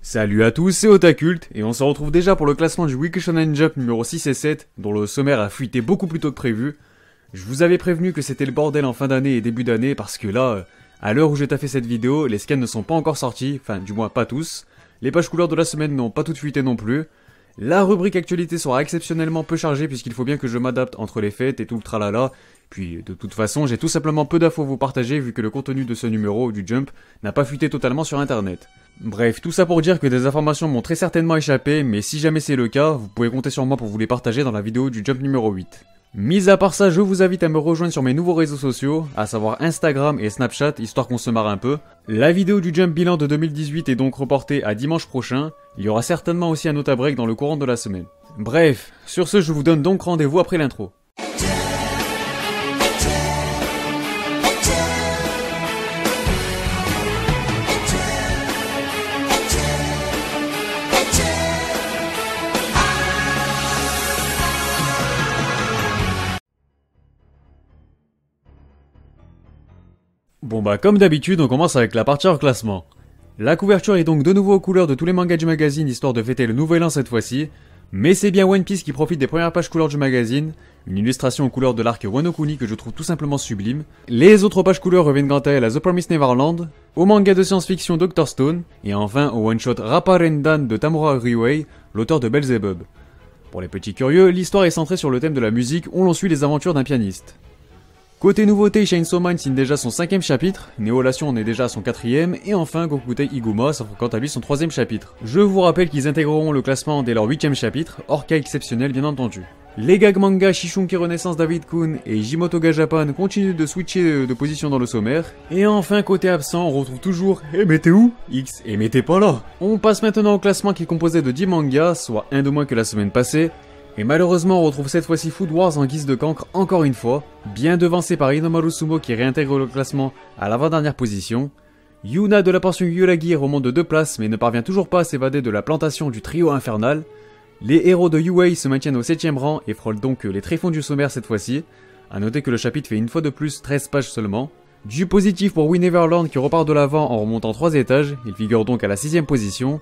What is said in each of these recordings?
Salut à tous, c'est Otakult, et on se retrouve déjà pour le classement du Weekly Shonen Jump numéro 6 et 7, dont le sommaire a fuité beaucoup plus tôt que prévu. Je vous avais prévenu que c'était le bordel en fin d'année et début d'année, parce que là, à l'heure où j'ai taffé cette vidéo, les scans ne sont pas encore sortis, enfin du moins pas tous. Les pages couleurs de la semaine n'ont pas toutes fuité non plus. La rubrique actualité sera exceptionnellement peu chargée puisqu'il faut bien que je m'adapte entre les fêtes et tout le tralala. Puis de toute façon, j'ai tout simplement peu d'infos à vous partager vu que le contenu de ce numéro du Jump n'a pas fuité totalement sur internet. Bref, tout ça pour dire que des informations m'ont très certainement échappé, mais si jamais c'est le cas, vous pouvez compter sur moi pour vous les partager dans la vidéo du Jump numéro 8. Mis à part ça, je vous invite à me rejoindre sur mes nouveaux réseaux sociaux, à savoir Instagram et Snapchat, histoire qu'on se marre un peu. La vidéo du Jump bilan de 2018 est donc reportée à dimanche prochain. Il y aura certainement aussi un nota break dans le courant de la semaine. Bref, sur ce, je vous donne donc rendez-vous après l'intro. Bon bah comme d'habitude, on commence avec la partie hors classement. La couverture est donc de nouveau aux couleurs de tous les mangas du magazine histoire de fêter le nouvel an cette fois-ci, mais c'est bien One Piece qui profite des premières pages couleurs du magazine, une illustration aux couleurs de l'arc Wano Kuni que je trouve tout simplement sublime. Les autres pages couleurs reviennent quant à elles à The Promised Neverland, au manga de science-fiction Dr. Stone, et enfin au one-shot Rapparendan de Tamura Ryuei, l'auteur de Belzebub. Pour les petits curieux, l'histoire est centrée sur le thème de la musique où l'on suit les aventures d'un pianiste. Côté nouveauté, Chainsaw Man signe déjà son 5ème chapitre, Néolation en est déjà à son 4ème, et enfin Gokutei Iguma s'offre quant à lui son 3ème chapitre. Je vous rappelle qu'ils intégreront le classement dès leur 8ème chapitre, hors cas exceptionnel bien entendu. Les gag manga Shishunki Renaissance David-kun et Jimotoga Japan continuent de switcher de position dans le sommaire, et enfin côté absent, on retrouve toujours « Eh mais t'es où ?» X « Eh mais t'es pas là ?» On passe maintenant au classement qui est composé de 10 mangas, soit un de moins que la semaine passée, et malheureusement on retrouve cette fois-ci Food Wars en guise de cancre encore une fois, bien devancé par Inomaru Sumo qui réintègre le classement à l'avant-dernière position. Yuna de la pension Yuragi remonte de 2 places mais ne parvient toujours pas à s'évader de la plantation du trio infernal. Les héros de Yuei se maintiennent au 7ème rang et frôlent donc les tréfonds du sommaire cette fois-ci. A noter que le chapitre fait une fois de plus 13 pages seulement. Du positif pour We Neverland qui repart de l'avant en remontant 3 étages, il figure donc à la 6ème position.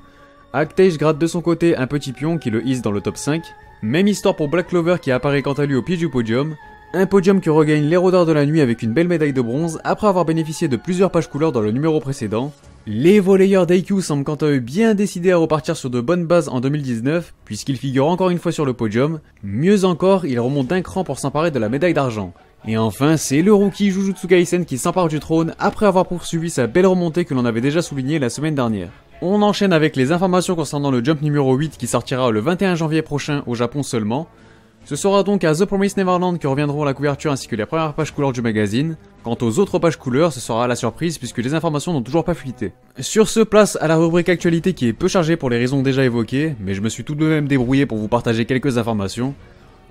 Actage gratte de son côté un petit pion qui le hisse dans le top 5. Même histoire pour Black Clover qui apparaît quant à lui au pied du podium. Un podium qui regagne l'héros d'or de la nuit avec une belle médaille de bronze après avoir bénéficié de plusieurs pages couleurs dans le numéro précédent. Les volleyeurs d'Aikyuu semblent quant à eux bien décidés à repartir sur de bonnes bases en 2019 puisqu'ils figurent encore une fois sur le podium. Mieux encore, ils remontent d'un cran pour s'emparer de la médaille d'argent. Et enfin, c'est le rookie Jujutsu Kaisen qui s'empare du trône après avoir poursuivi sa belle remontée que l'on avait déjà soulignée la semaine dernière. On enchaîne avec les informations concernant le Jump numéro 8 qui sortira le 21 janvier prochain au Japon seulement. Ce sera donc à The Promised Neverland que reviendront la couverture ainsi que les premières pages couleurs du magazine. Quant aux autres pages couleurs, ce sera la surprise puisque les informations n'ont toujours pas fuité. Sur ce, place à la rubrique actualité qui est peu chargée pour les raisons déjà évoquées, mais je me suis tout de même débrouillé pour vous partager quelques informations.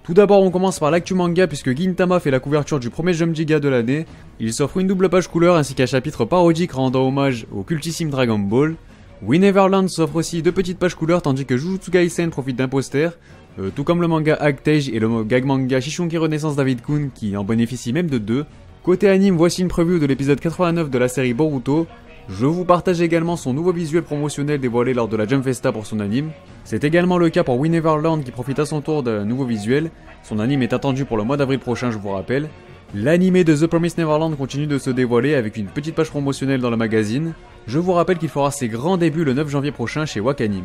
Tout d'abord, on commence par l'actu manga puisque Gintama fait la couverture du premier Jump Giga de l'année. Il s'offre une double page couleur ainsi qu'un chapitre parodique rendant hommage au cultissime Dragon Ball. We Neverland s'offre aussi 2 petites pages couleurs tandis que Jujutsu Kaisen profite d'un poster, tout comme le manga Actage et le gag manga Shishunki Renaissance David-kun qui en bénéficient même de 2. Côté anime, voici une preview de l'épisode 89 de la série Boruto. Je vous partage également son nouveau visuel promotionnel dévoilé lors de la Jump Festa pour son anime. C'est également le cas pour We Neverland qui profite à son tour d'un nouveau visuel. Son anime est attendu pour le mois d'avril prochain, je vous rappelle. L'anime de The Promised Neverland continue de se dévoiler avec une petite page promotionnelle dans le magazine. Je vous rappelle qu'il fera ses grands débuts le 9 janvier prochain chez Wakanim.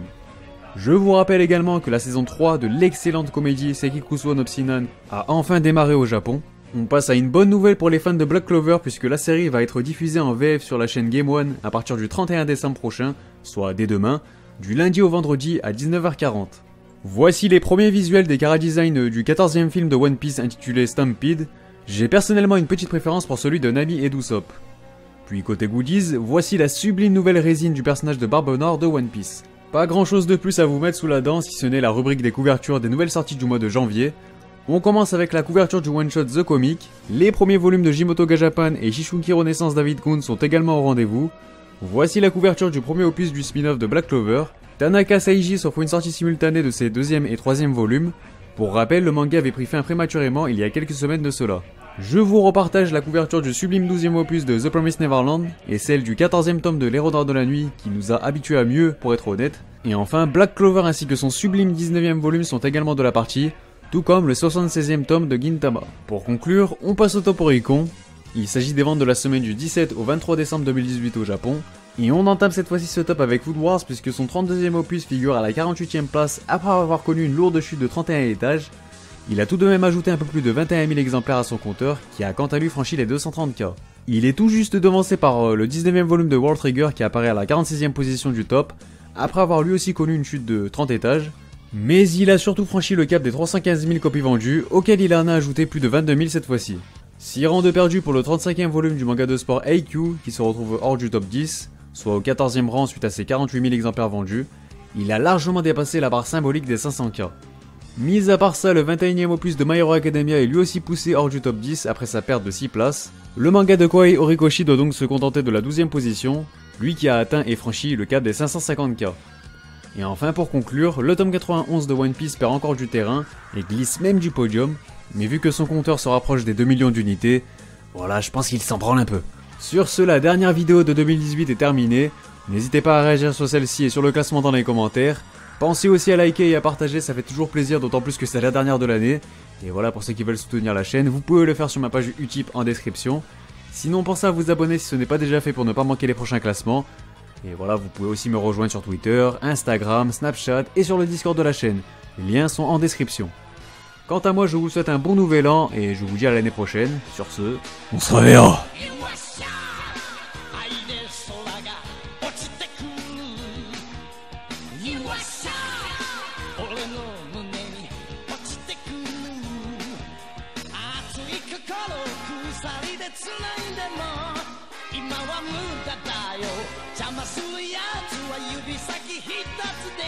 Je vous rappelle également que la saison 3 de l'excellente comédie Sekikusuo no Psinan a enfin démarré au Japon. On passe à une bonne nouvelle pour les fans de Black Clover puisque la série va être diffusée en VF sur la chaîne Game One à partir du 31 décembre prochain, soit dès demain, du lundi au vendredi à 19h40. Voici les premiers visuels des chara-design du 14e film de One Piece intitulé Stampede. J'ai personnellement une petite préférence pour celui de Nami et d'Usopp. Puis côté goodies, voici la sublime nouvelle résine du personnage de Barbe Noire de One Piece. Pas grand chose de plus à vous mettre sous la dent si ce n'est la rubrique des couvertures des nouvelles sorties du mois de janvier. On commence avec la couverture du one-shot The Comic. Les premiers volumes de Jimotoga Japan et Shishunki Renaissance David-kun sont également au rendez-vous. Voici la couverture du premier opus du spin-off de Black Clover. Tanaka Seiji s'offre une sortie simultanée de ses 2e et 3e volumes. Pour rappel, le manga avait pris fin prématurément il y a quelques semaines de cela. Je vous repartage la couverture du sublime 12e opus de The Promised Neverland et celle du 14e tome de L'Héros de la Nuit qui nous a habitués à mieux pour être honnête. Et enfin, Black Clover ainsi que son sublime 19e volume sont également de la partie, tout comme le 76e tome de Gintama. Pour conclure, on passe au top Oricon. Il s'agit des ventes de la semaine du 17 au 23 décembre 2018 au Japon. Et on entame cette fois-ci ce top avec Food Wars puisque son 32e opus figure à la 48e place après avoir connu une lourde chute de 31 étages. Il a tout de même ajouté un peu plus de 21 000 exemplaires à son compteur, qui a quant à lui franchi les 230K. Il est tout juste devancé par le 19e volume de World Trigger qui apparaît à la 46e position du top, après avoir lui aussi connu une chute de 30 étages. Mais il a surtout franchi le cap des 315 000 copies vendues, auquel il en a ajouté plus de 22 000 cette fois-ci. 6 rangs de perdu pour le 35e volume du manga de sport AQ, qui se retrouve hors du top 10, soit au 14e rang suite à ses 48 000 exemplaires vendus. Il a largement dépassé la barre symbolique des 500K. Mis à part ça, le 21e opus de My Hero Academia est lui aussi poussé hors du top 10 après sa perte de 6 places. Le manga de Kohei Horikoshi doit donc se contenter de la 12e position, lui qui a atteint et franchi le cap des 550K. Et enfin pour conclure, le tome 91 de One Piece perd encore du terrain et glisse même du podium, mais vu que son compteur se rapproche des 2 millions d'unités, voilà, je pense qu'il s'en branle un peu. Sur ce, la dernière vidéo de 2018 est terminée, n'hésitez pas à réagir sur celle-ci et sur le classement dans les commentaires. Pensez aussi à liker et à partager, ça fait toujours plaisir, d'autant plus que c'est la dernière de l'année. Et voilà, pour ceux qui veulent soutenir la chaîne, vous pouvez le faire sur ma page Utip en description. Sinon, pensez à vous abonner si ce n'est pas déjà fait pour ne pas manquer les prochains classements. Et voilà, vous pouvez aussi me rejoindre sur Twitter, Instagram, Snapchat et sur le Discord de la chaîne. Les liens sont en description. Quant à moi, je vous souhaite un bon nouvel an et je vous dis à l'année prochaine. Sur ce, on se reverra.「邪魔するやつは指先一つで」